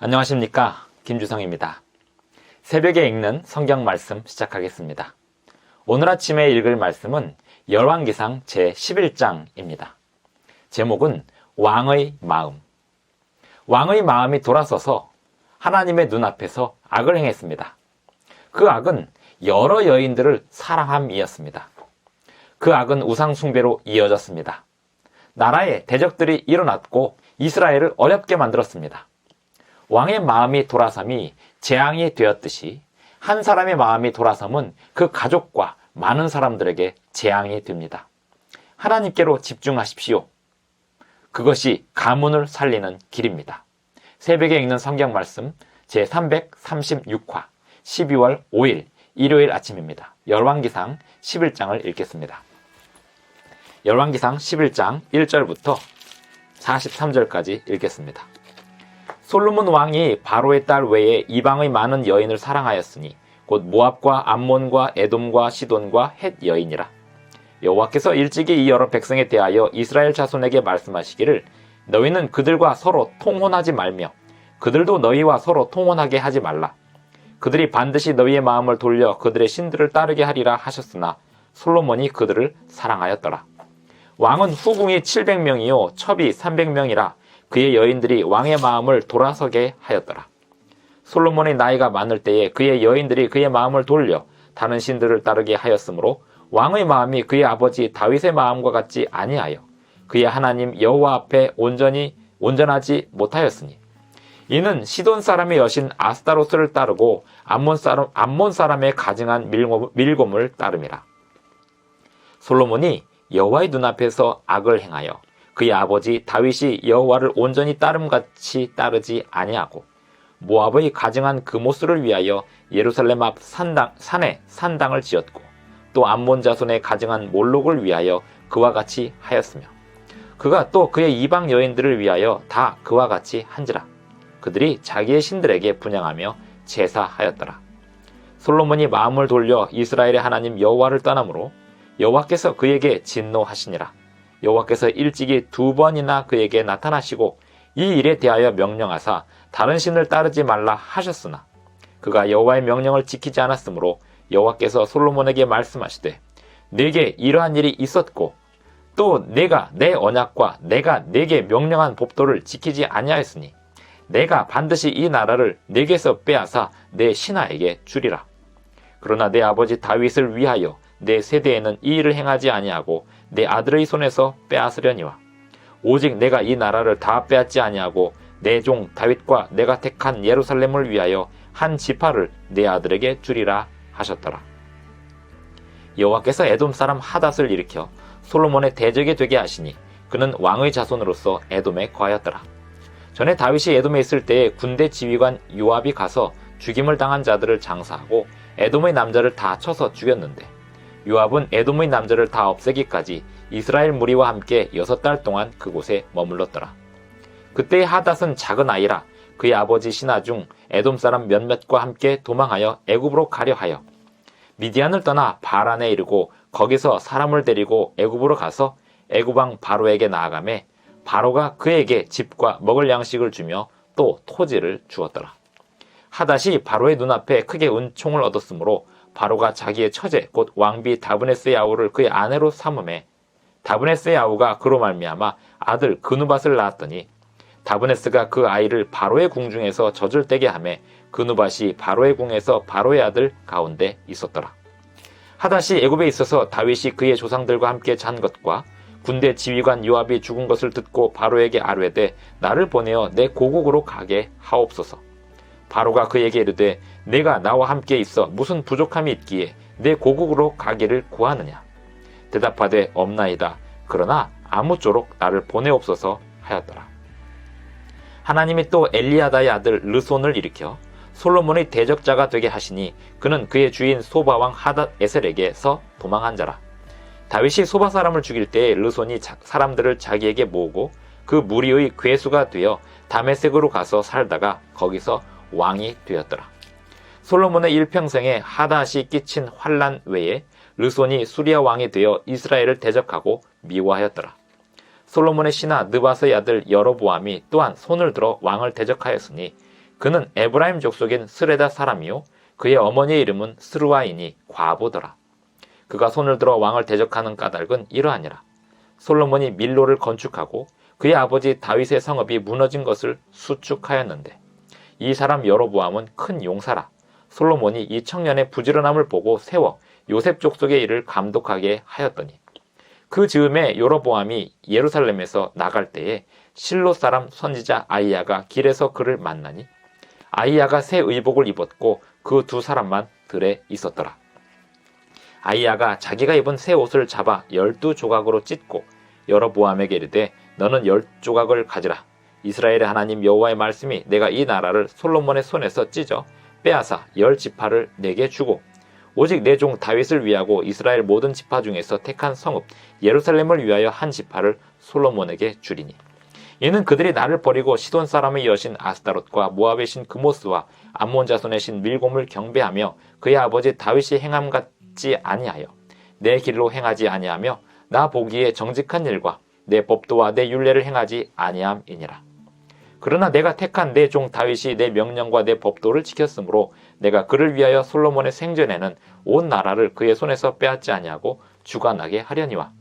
안녕하십니까, 김주성입니다. 새벽에 읽는 성경 말씀 시작하겠습니다. 오늘 아침에 읽을 말씀은 열왕기상 제11장입니다. 제목은 왕의 마음. 왕의 마음이 돌아서서 하나님의 눈앞에서 악을 행했습니다. 그 악은 여러 여인들을 사랑함이었습니다. 그 악은 우상 숭배로 이어졌습니다. 나라에 대적들이 일어났고 이스라엘을 어렵게 만들었습니다. 왕의 마음이 돌아섬이 재앙이 되었듯이 한 사람의 마음이 돌아섬은 그 가족과 많은 사람들에게 재앙이 됩니다. 하나님께로 집중하십시오. 그것이 가문을 살리는 길입니다. 새벽에 읽는 성경 말씀 제336화 12월 5일 일요일 아침입니다. 열왕기상 11장을 읽겠습니다. 열왕기상 11장 1절부터 43절까지 읽겠습니다. 솔로몬 왕이 바로의 딸 외에 이방의 많은 여인을 사랑하였으니 곧 모압과 암몬과 에돔과 시돈과 헷 여인이라. 여호와께서 일찍이 이 여러 백성에 대하여 이스라엘 자손에게 말씀하시기를 너희는 그들과 서로 통혼하지 말며 그들도 너희와 서로 통혼하게 하지 말라. 그들이 반드시 너희의 마음을 돌려 그들의 신들을 따르게 하리라 하셨으나 솔로몬이 그들을 사랑하였더라. 왕은 후궁이 700명이요 첩이 300명이라 그의 여인들이 왕의 마음을 돌아서게 하였더라. 솔로몬의 나이가 많을 때에 그의 여인들이 그의 마음을 돌려 다른 신들을 따르게 하였으므로 왕의 마음이 그의 아버지 다윗의 마음과 같지 아니하여 그의 하나님 여호와 앞에 온전하지 못하였으니 이는 시돈 사람의 여신 아스타로스를 따르고 암몬 사람의 가증한 밀곰을 따름이라. 솔로몬이 여호와의 눈앞에서 악을 행하여 그의 아버지 다윗이 여호와를 온전히 따름같이 따르지 아니하고 모압의 가증한 그모스를 위하여 예루살렘 앞 산에 산당을 지었고 또 암몬 자손의 가증한 몰록을 위하여 그와 같이 하였으며 그가 또 그의 이방 여인들을 위하여 다 그와 같이 한지라. 그들이 자기의 신들에게 분향하며 제사하였더라. 솔로몬이 마음을 돌려 이스라엘의 하나님 여호와를 떠나므로 여호와께서 그에게 진노하시니라. 여호와께서 일찍이 2번이나 그에게 나타나시고 이 일에 대하여 명령하사 다른 신을 따르지 말라 하셨으나 그가 여호와의 명령을 지키지 않았으므로 여호와께서 솔로몬에게 말씀하시되 네게 이러한 일이 있었고 또 내가 내 언약과 내가 네게 명령한 법도를 지키지 아니하였으니 내가 반드시 이 나라를 네게서 빼앗아 내 신하에게 주리라. 그러나 내 아버지 다윗을 위하여 내 세대에는 이 일을 행하지 아니하고 내 아들의 손에서 빼앗으려니와 오직 내가 이 나라를 다 빼앗지 아니하고 내 종 다윗과 내가 택한 예루살렘을 위하여 한 지파를 내 아들에게 주리라 하셨더라. 여호와께서 에돔 사람 하닷을 일으켜 솔로몬의 대적이 되게 하시니 그는 왕의 자손으로서 에돔에 거하였더라. 전에 다윗이 에돔에 있을 때에 군대 지휘관 요압이 가서 죽임을 당한 자들을 장사하고 에돔의 남자를 다 쳐서 죽였는데 요압은 에돔의 남자를 다 없애기까지 이스라엘 무리와 함께 6달 동안 그곳에 머물렀더라. 그때의 하닷은 작은 아이라 그의 아버지 신하 중 에돔 사람 몇몇과 함께 도망하여 애굽으로 가려 하여 미디안을 떠나 바란에 이르고 거기서 사람을 데리고 애굽으로 가서 애굽 왕 바로에게 나아가매 바로가 그에게 집과 먹을 양식을 주며 또 토지를 주었더라. 하닷이 바로의 눈앞에 크게 은총을 얻었으므로 바로가 자기의 처제 곧 왕비 다브네스의 아우를 그의 아내로 삼음해 다브네스의 아우가 그로 말미암아 아들 그누밧을 낳았더니 다브네스가 그 아이를 바로의 궁중에서 젖을 떼게 하매 그누밧이 바로의 궁에서 바로의 아들 가운데 있었더라. 하닷이 애굽에 있어서 다윗이 그의 조상들과 함께 잔 것과 군대 지휘관 요압이 죽은 것을 듣고 바로에게 아뢰되 나를 보내어 내 고국으로 가게 하옵소서. 바로가 그에게 이르되 내가 나와 함께 있어 무슨 부족함이 있기에 내 고국으로 가기를 구하느냐. 대답하되 없나이다. 그러나 아무쪼록 나를 보내옵소서 하였더라. 하나님이 또 엘리야다의 아들 르손을 일으켜 솔로몬의 대적자가 되게 하시니 그는 그의 주인 소바 왕 하닷 에셀에게서 도망한 자라. 다윗이 소바 사람을 죽일 때에 르손이 사람들을 자기에게 모으고 그 무리의 괴수가 되어 다메섹으로 가서 살다가 거기서 왕이 되었더라. 솔로몬의 일평생에 하닷이 끼친 환난 외에 르손이 수리아 왕이 되어 이스라엘을 대적하고 미워하였더라. 솔로몬의 신하 느밧의 아들 여로보암이 또한 손을 들어 왕을 대적하였으니 그는 에브라임 족속인 스레다 사람이요 그의 어머니의 이름은 스루아이니 과부더라. 그가 손을 들어 왕을 대적하는 까닭은 이러하니라. 솔로몬이 밀로를 건축하고 그의 아버지 다윗의 성읍이 무너진 것을 수축하였는데 이 사람 여로보암은 큰 용사라. 솔로몬이 이 청년의 부지런함을 보고 세워 요셉 족속의 일을 감독하게 하였더니 그 즈음에 여로보암이 예루살렘에서 나갈 때에 실로 사람 선지자 아이야가 길에서 그를 만나니 아이야가 새 의복을 입었고 그 두 사람만 들에 있었더라. 아이야가 자기가 입은 새 옷을 잡아 12조각으로 찢고 여로보암에게 이르되 너는 10조각을 가지라. 이스라엘의 하나님 여호와의 말씀이 내가 이 나라를 솔로몬의 손에서 찢어 빼앗아 10지파를 내게 주고 오직 내 종 다윗을 위하고 이스라엘 모든 지파 중에서 택한 성읍 예루살렘을 위하여 한 지파를 솔로몬에게 주리니 이는 그들이 나를 버리고 시돈 사람의 여신 아스타롯과 모압의 신 그모스와 암몬 자손의 신 밀곰을 경배하며 그의 아버지 다윗이 행함 같지 아니하여 내 길로 행하지 아니하며 나 보기에 정직한 일과 내 법도와 내 율례를 행하지 아니함이니라. 그러나 내가 택한 내 종 다윗이 내 명령과 내 법도를 지켰으므로 내가 그를 위하여 솔로몬의 생전에는 온 나라를 그의 손에서 빼앗지 아니하고 주관하게 하려니와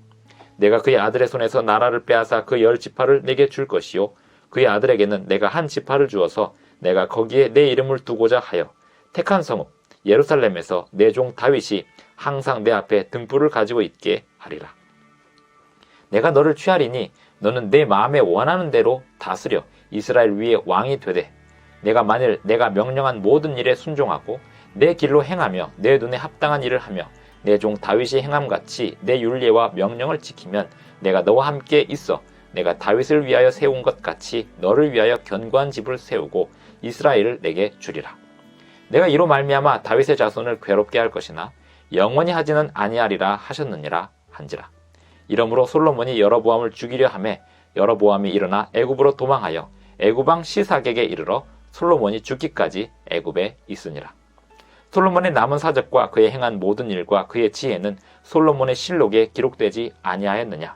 내가 그의 아들의 손에서 나라를 빼앗아 그 10지파를 내게 줄 것이요 그의 아들에게는 내가 한 지파를 주어서 내가 거기에 내 이름을 두고자 하여 택한 성읍 예루살렘에서 내 종 다윗이 항상 내 앞에 등불을 가지고 있게 하리라. 내가 너를 취하리니 너는 내 마음에 원하는 대로 다스려 이스라엘 위에 왕이 되되 내가 만일 내가 명령한 모든 일에 순종하고 내 길로 행하며 내 눈에 합당한 일을 하며 내 종 다윗이 행함같이 내 율례와 명령을 지키면 내가 너와 함께 있어 내가 다윗을 위하여 세운 것 같이 너를 위하여 견고한 집을 세우고 이스라엘을 내게 주리라. 내가 이로 말미암아 다윗의 자손을 괴롭게 할 것이나 영원히 하지는 아니하리라 하셨느니라 한지라. 이러므로 솔로몬이 여로보암을 죽이려 하매 여로보암이 일어나 애굽으로 도망하여 애굽 왕 시삭에게 이르러 솔로몬이 죽기까지 애굽에 있으니라. 솔로몬의 남은 사적과 그의 행한 모든 일과 그의 지혜는 솔로몬의 실록에 기록되지 아니하였느냐.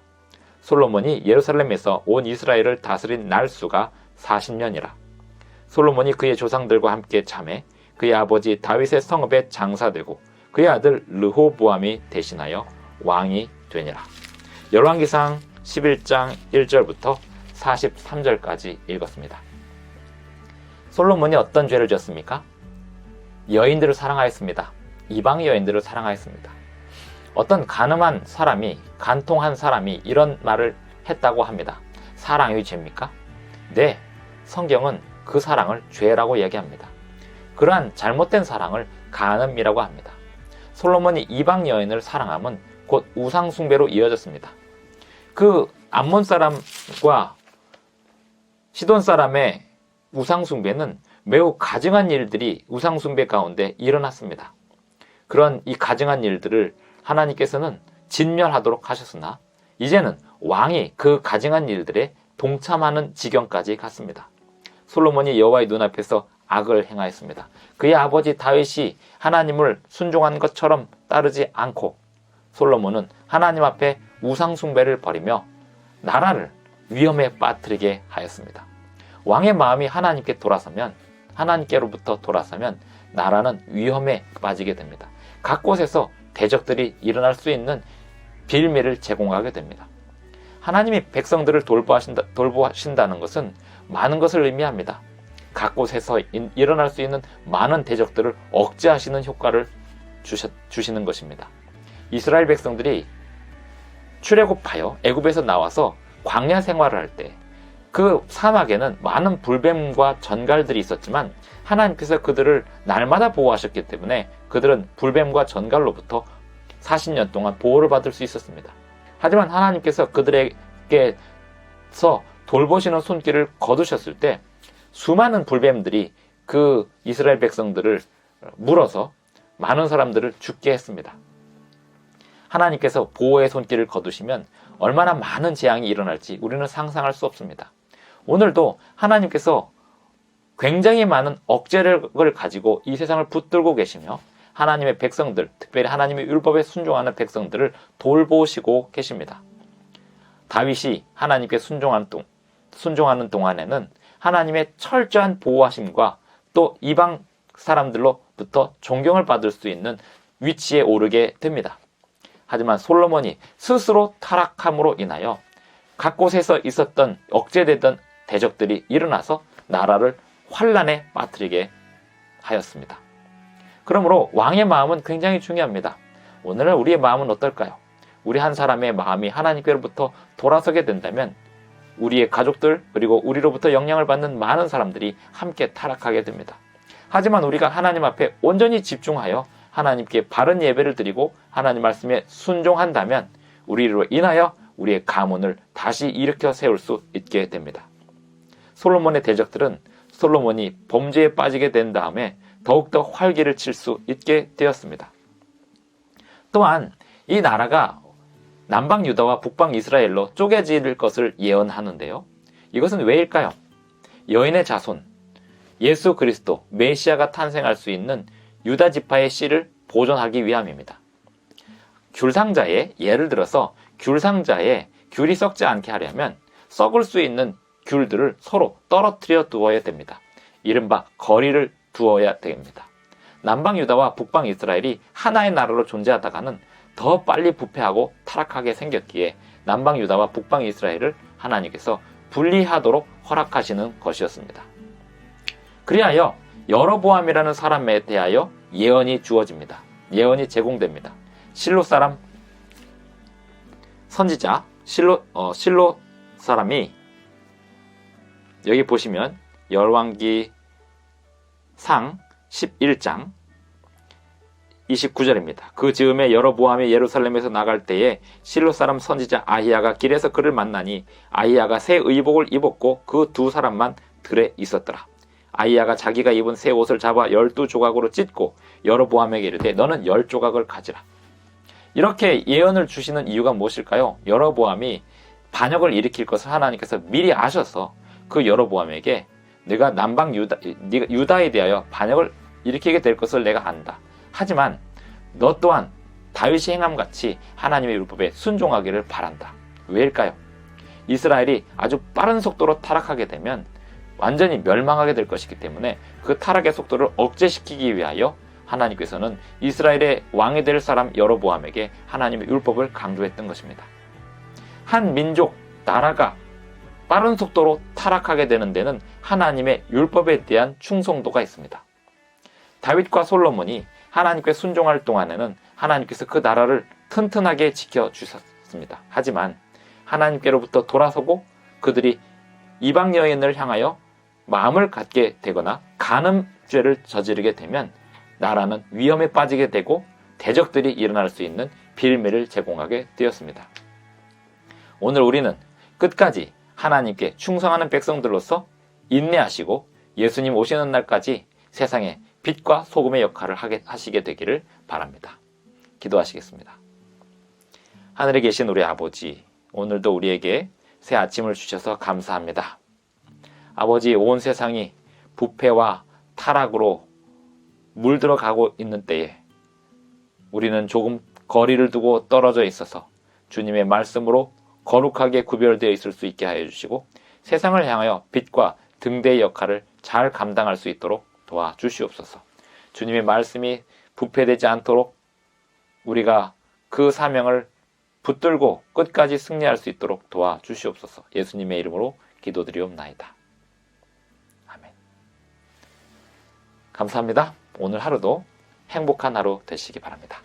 솔로몬이 예루살렘에서 온 이스라엘을 다스린 날수가 40년이라. 솔로몬이 그의 조상들과 함께 잠에 그의 아버지 다윗의 성읍에 장사되고 그의 아들 르호보암이 대신하여 왕이 되니라. 열왕기상 11장 1절부터 43절까지 읽었습니다. 솔로몬이 어떤 죄를 지었습니까? 여인들을 사랑하였습니다. 이방 여인들을 사랑하였습니다. 어떤 간음한 사람이, 간통한 사람이 이런 말을 했다고 합니다. 사랑이 죄입니까? 네, 성경은 그 사랑을 죄라고 얘기합니다. 그러한 잘못된 사랑을 간음이라고 합니다. 솔로몬이 이방 여인을 사랑함은 곧 우상 숭배로 이어졌습니다. 그 암몬 사람과 시돈 사람의 우상 숭배는 매우 가증한 일들이 우상 숭배 가운데 일어났습니다. 그런 이 가증한 일들을 하나님께서는 진멸하도록 하셨으나 이제는 왕이 그 가증한 일들에 동참하는 지경까지 갔습니다. 솔로몬이 여호와의 눈앞에서 악을 행하였습니다. 그의 아버지 다윗이 하나님을 순종한 것처럼 따르지 않고 솔로몬은 하나님 앞에 우상 숭배를 벌이며 나라를 위험에 빠뜨리게 하였습니다. 왕의 마음이 하나님께로부터 돌아서면 나라는 위험에 빠지게 됩니다. 각 곳에서 대적들이 일어날 수 있는 빌미를 제공하게 됩니다. 하나님이 백성들을 돌보신다는 것은 많은 것을 의미합니다. 각 곳에서 일어날 수 있는 많은 대적들을 억제하시는 효과를 주시는 것입니다. 이스라엘 백성들이 출애굽하여 애굽에서 나와서 광야 생활을 할 때 그 사막에는 많은 불뱀과 전갈들이 있었지만 하나님께서 그들을 날마다 보호하셨기 때문에 그들은 불뱀과 전갈로부터 40년 동안 보호를 받을 수 있었습니다. 하지만 하나님께서 그들에게서 돌보시는 손길을 거두셨을 때 수많은 불뱀들이 그 이스라엘 백성들을 물어서 많은 사람들을 죽게 했습니다. 하나님께서 보호의 손길을 거두시면 얼마나 많은 재앙이 일어날지 우리는 상상할 수 없습니다. 오늘도 하나님께서 굉장히 많은 억제력을 가지고 이 세상을 붙들고 계시며 하나님의 백성들, 특별히 하나님의 율법에 순종하는 백성들을 돌보시고 계십니다. 다윗이 하나님께 순종하는 동안에는 하나님의 철저한 보호하심과 또 이방 사람들로부터 존경을 받을 수 있는 위치에 오르게 됩니다. 하지만 솔로몬이 스스로 타락함으로 인하여 각 곳에서 있었던 억제되던 대적들이 일어나서 나라를 환란에 빠뜨리게 하였습니다. 그러므로 왕의 마음은 굉장히 중요합니다. 오늘날 우리의 마음은 어떨까요? 우리 한 사람의 마음이 하나님께로부터 돌아서게 된다면 우리의 가족들 그리고 우리로부터 영향을 받는 많은 사람들이 함께 타락하게 됩니다. 하지만 우리가 하나님 앞에 온전히 집중하여 하나님께 바른 예배를 드리고 하나님 말씀에 순종한다면 우리로 인하여 우리의 가문을 다시 일으켜 세울 수 있게 됩니다. 솔로몬의 대적들은 솔로몬이 범죄에 빠지게 된 다음에 더욱더 활기를 칠 수 있게 되었습니다. 또한 이 나라가 남방 유다와 북방 이스라엘로 쪼개질 것을 예언하는데요. 이것은 왜일까요? 여인의 자손, 예수 그리스도, 메시아가 탄생할 수 있는 유다 지파의 씨를 보존하기 위함입니다. 귤상자에, 예를 들어서 귤상자에 귤이 썩지 않게 하려면 썩을 수 있는 귤들을 서로 떨어뜨려 두어야 됩니다. 이른바 거리를 두어야 됩니다. 남방 유다와 북방 이스라엘이 하나의 나라로 존재하다가는 더 빨리 부패하고 타락하게 생겼기에 남방 유다와 북방 이스라엘을 하나님께서 분리하도록 허락하시는 것이었습니다. 그리하여 여로보암이라는 사람에 대하여 예언이 주어집니다. 예언이 제공됩니다. 실로 사람 선지자 실로 사람이 여기 보시면 열왕기 상 11장 29절입니다. 그 즈음에 여로보암이 예루살렘에서 나갈 때에 실로 사람 선지자 아히야가 길에서 그를 만나니 아히야가 새 의복을 입었고 그 두 사람만 들에 있었더라. 아히야가 자기가 입은 새 옷을 잡아 12조각으로 찢고 여로보암에게 이르되 너는 10조각을 가지라. 이렇게 예언을 주시는 이유가 무엇일까요? 여로보암이 반역을 일으킬 것을 하나님께서 미리 아셔서 그 여로보암에게 내가 남방 유다에 대하여 반역을 일으키게 될 것을 내가 안다. 하지만 너 또한 다윗이 행함같이 하나님의 율법에 순종하기를 바란다. 왜일까요? 이스라엘이 아주 빠른 속도로 타락하게 되면 완전히 멸망하게 될 것이기 때문에 그 타락의 속도를 억제시키기 위하여 하나님께서는 이스라엘의 왕이 될 사람 여로보암에게 하나님의 율법을 강조했던 것입니다. 한 민족, 나라가 빠른 속도로 타락하게 되는 데는 하나님의 율법에 대한 충성도가 있습니다. 다윗과 솔로몬이 하나님께 순종할 동안에는 하나님께서 그 나라를 튼튼하게 지켜주셨습니다. 하지만 하나님께로부터 돌아서고 그들이 이방 여인을 향하여 마음을 갖게 되거나 간음죄를 저지르게 되면 나라는 위험에 빠지게 되고 대적들이 일어날 수 있는 빌미를 제공하게 되었습니다. 오늘 우리는 끝까지 하나님께 충성하는 백성들로서 인내하시고 예수님 오시는 날까지 세상에 빛과 소금의 역할을 하시게 되기를 바랍니다. 기도하시겠습니다. 하늘에 계신 우리 아버지, 오늘도 우리에게 새 아침을 주셔서 감사합니다. 아버지, 온 세상이 부패와 타락으로 물들어가고 있는 때에 우리는 조금 거리를 두고 떨어져 있어서 주님의 말씀으로 거룩하게 구별되어 있을 수 있게 하여 주시고 세상을 향하여 빛과 등대의 역할을 잘 감당할 수 있도록 도와주시옵소서. 주님의 말씀이 부패되지 않도록 우리가 그 사명을 붙들고 끝까지 승리할 수 있도록 도와주시옵소서. 예수님의 이름으로 기도드리옵나이다. 아멘. 감사합니다. 오늘 하루도 행복한 하루 되시기 바랍니다.